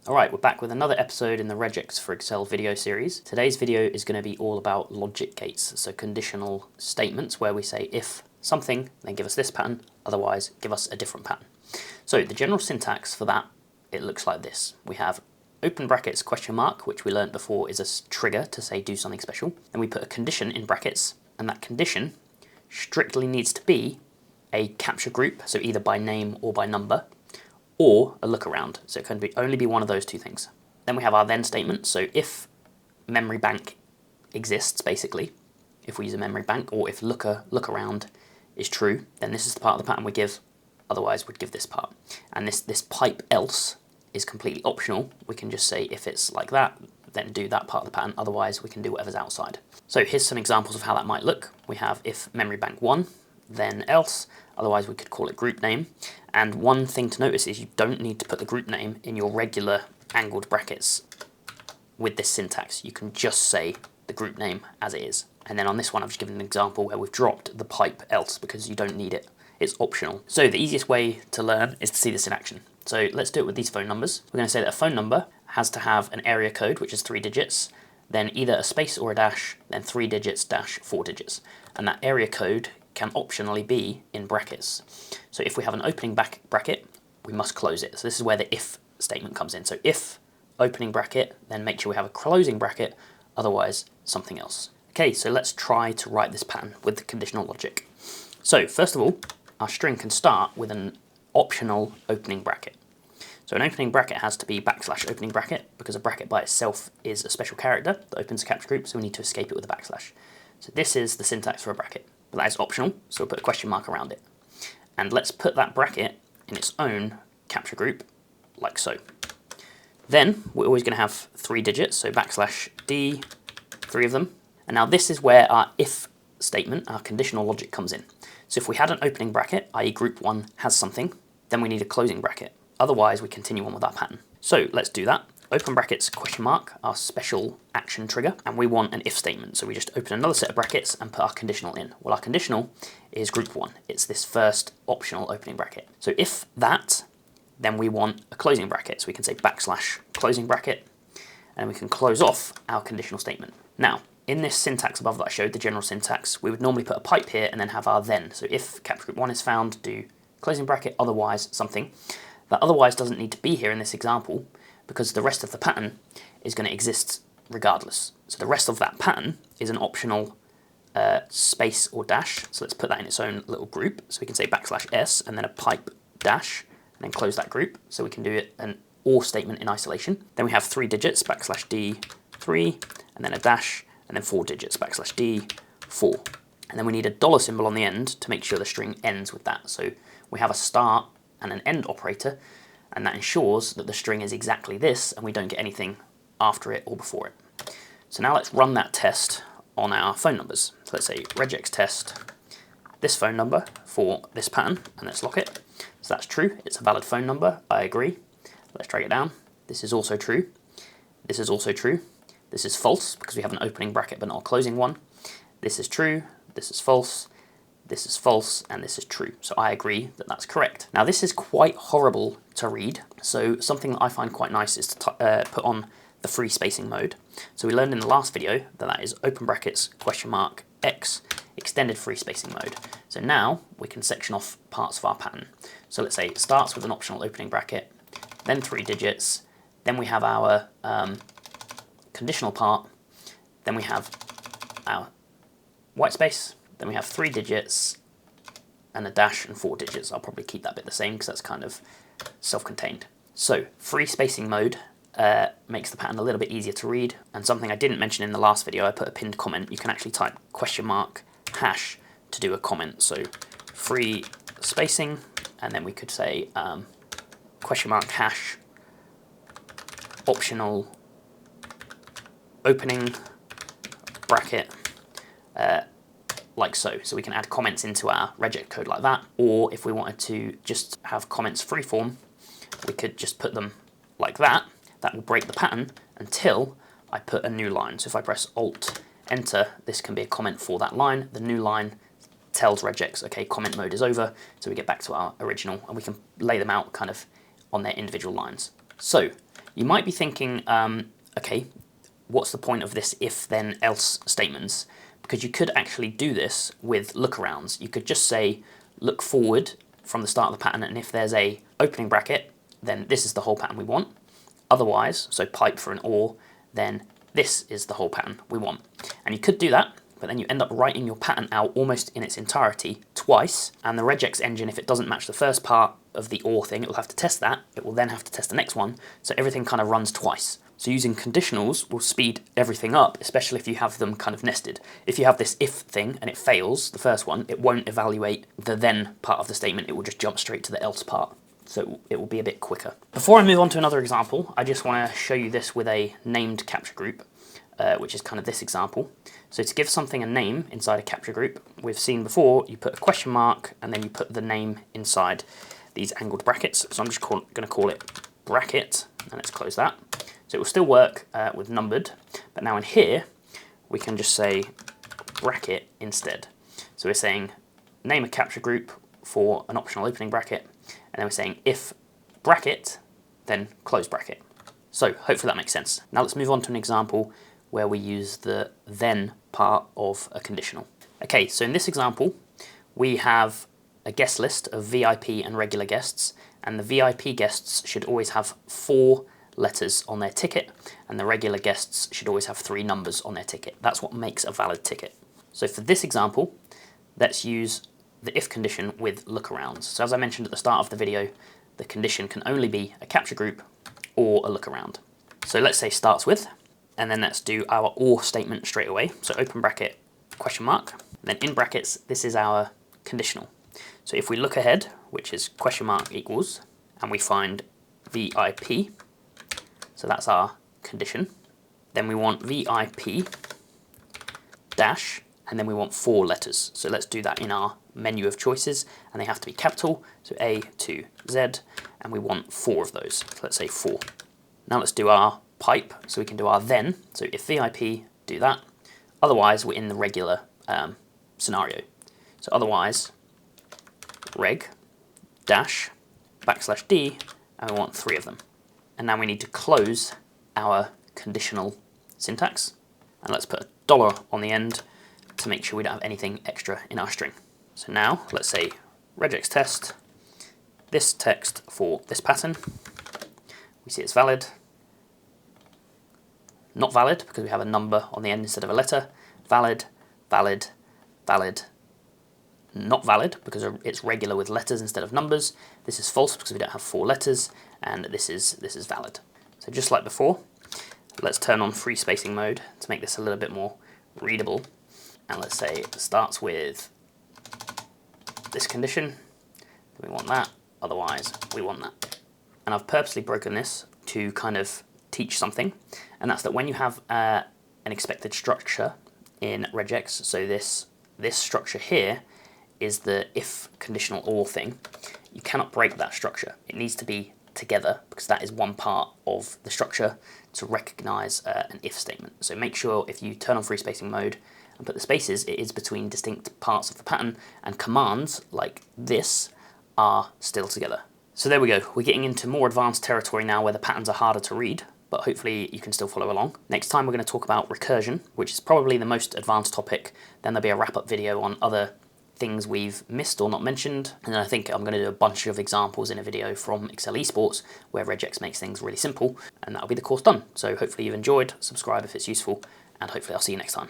Alright, we're back with another episode in the Regex for Excel video series. Today's video is going to be all about logic gates, so conditional statements where we say if something, then give us this pattern, otherwise give us a different pattern. So the general syntax for that, it looks like this. We have open brackets question mark, which we learned before is a trigger to say do something special. Then we put a condition in brackets, and that condition strictly needs to be a capture group, so either by name or by number, or a lookaround, so it can only be one of those two things. Then we have our then statement, so if memory bank exists, basically, if we use a memory bank, or if lookaround is true, then this is the part of the pattern we give, otherwise we'd give this part. And this pipe else is completely optional. We can just say if it's like that, then do that part of the pattern, otherwise we can do whatever's outside. So here's some examples of how that might look. We have if memory bank 1, then else, otherwise we could call it group name. And one thing to notice is you don't need to put the group name in your regular angled brackets with this syntax. You can just say the group name as it is. And then on this one I've just given an example where we've dropped the pipe else because you don't need it. It's optional. So the easiest way to learn is to see this in action. So let's do it with these phone numbers. We're going to say that a phone number has to have an area code, which is 3 digits, then either a space or a dash, then 3 digits dash 4 digits. And that area code can optionally be in brackets. So if we have an opening bracket, we must close it. So this is where the if statement comes in. So if opening bracket, then make sure we have a closing bracket, otherwise something else. Okay, so let's try to write this pattern with the conditional logic. So first of all, our string can start with an optional opening bracket. So an opening bracket has to be backslash opening bracket because a bracket by itself is a special character that opens a capture group, so we need to escape it with a backslash. So this is the syntax for a bracket, but that is optional, so we'll put a question mark around it. And let's put that bracket in its own capture group, like so. Then we're always going to have 3 digits, so backslash D, 3 of them. And now this is where our if statement, our conditional logic, comes in. So if we had an opening bracket, i.e. group 1 has something, then we need a closing bracket. Otherwise we continue on with our pattern. So let's do that. Open brackets question mark, our special action trigger, and we want an if statement. So we just open another set of brackets and put our conditional in. Well, our conditional is group 1. It's this first optional opening bracket. So if that, then we want a closing bracket. So we can say backslash closing bracket, and we can close off our conditional statement. Now, in this syntax above that I showed, the general syntax, we would normally put a pipe here and then have our then. So if capture group 1 is found, do closing bracket, otherwise something. That otherwise doesn't need to be here in this example because the rest of the pattern is going to exist regardless. So the rest of that pattern is an optional space or dash. So let's put that in its own little group. So we can say backslash S and then a pipe dash and then close that group. So we can do it an or statement in isolation. Then we have 3 digits, backslash D, 3, and then a dash, and then 4 digits, backslash D, 4. And then we need a dollar symbol on the end to make sure the string ends with that. So we have a start and an end operator, and that ensures that the string is exactly this and we don't get anything after it or before it. So now let's run that test on our phone numbers. So let's say REGEXTEST this phone number for this pattern, and let's lock it. So that's true, it's a valid phone number, I agree. Let's drag it down. This is also true. This is also true. This is false because we have an opening bracket but not a closing one. This is true, this is false, this is false, and this is true. So I agree that that's correct. Now this is quite horrible to read, so something that I find quite nice is to put on the free spacing mode. So we learned in the last video that that is open brackets question mark X extended free spacing mode. So now we can section off parts of our pattern. So let's say it starts with an optional opening bracket, then 3 digits, then we have our conditional part, then we have our white space, then we have 3 digits and a dash and 4 digits. I'll probably keep that bit the same because that's kind of self-contained. So free spacing mode makes the pattern a little bit easier to read, and something I didn't mention in the last video, I put a pinned comment. You can actually type question mark hash to do a comment. So free spacing, and then we could say question mark hash optional opening bracket like so. So we can add comments into our regex code like that, or if we wanted to just have comments freeform, we could just put them like that. That will break the pattern until I put a new line. So if I press Alt Enter, this can be a comment for that line. The new line tells regex, okay, comment mode is over, so we get back to our original, and we can lay them out kind of on their individual lines. So You might be thinking, okay, what's the point of this if then else statements? Because you could actually do this with lookarounds. You could just say look forward from the start of the pattern, and if there's a opening bracket, then this is the whole pattern we want. Otherwise, so pipe for an or, then this is the whole pattern we want. And you could do that, but then you end up writing your pattern out almost in its entirety twice, and the regex engine, if it doesn't match the first part of the or thing, it will have to test that. It will then have to test the next one, so everything kind of runs twice. So using conditionals will speed everything up, especially if you have them kind of nested. If you have this if thing and it fails, the first one, it won't evaluate the then part of the statement, it will just jump straight to the else part. So it will be a bit quicker. Before I move on to another example, I just want to show you this with a named capture group, which is kind of this example. So to give something a name inside a capture group, we've seen before, you put a question mark and then you put the name inside these angled brackets. So I'm just going to call it bracket, and let's close that. So it will still work with numbered, but now in here, we can just say bracket instead. So we're saying name a capture group for an optional opening bracket, and then we're saying if bracket, then close bracket. So hopefully that makes sense. Now let's move on to an example where we use the then part of a conditional. Okay, so in this example, we have a guest list of VIP and regular guests, and the VIP guests should always have 4 letters on their ticket, and the regular guests should always have 3 numbers on their ticket. That's what makes a valid ticket. So for this example, let's use the if condition with lookarounds. So as I mentioned at the start of the video, the condition can only be a capture group or a lookaround. So let's say starts with, and then let's do our or statement straight away. So open bracket, question mark, then in brackets, this is our conditional. So if we look ahead, which is question mark equals, and we find VIP, so that's our condition, then we want VIP dash, and then we want 4 letters. So let's do that in our menu of choices, and they have to be capital, so A to Z, and we want 4 of those. So let's say 4. Now let's do our pipe, so we can do our then. So if VIP, do that. Otherwise, we're in the regular scenario. So otherwise, reg dash backslash D, and we want 3 of them. And now we need to close our conditional syntax, and let's put a dollar on the end to make sure we don't have anything extra in our string. So now let's say REGEXTEST, this text for this pattern, we see it's valid, not valid because we have a number on the end instead of a letter, valid, valid, valid, not valid because it's regular with letters instead of numbers, this is false because we don't have 4 letters, and this is valid. So just like before, let's turn on free spacing mode to make this a little bit more readable, and let's say it starts with this condition, we want that, otherwise we want that. And I've purposely broken this to kind of teach something, and that's that when you have an expected structure in regex, so this structure here is the if conditional or thing, you cannot break that structure. It needs to be together because that is one part of the structure to recognize an if statement. So make sure if you turn on free spacing mode and put the spaces, it is between distinct parts of the pattern, and commands like this are still together. So there we go, we're getting into more advanced territory now where the patterns are harder to read, but hopefully you can still follow along. Next time we're going to talk about recursion, which is probably the most advanced topic. Then there'll be a wrap-up video on other things we've missed or not mentioned, and then I think I'm going to do a bunch of examples in a video from Excel Esports where regex makes things really simple, and that'll be the course done. So hopefully you've enjoyed, subscribe if it's useful, and hopefully I'll see you next time.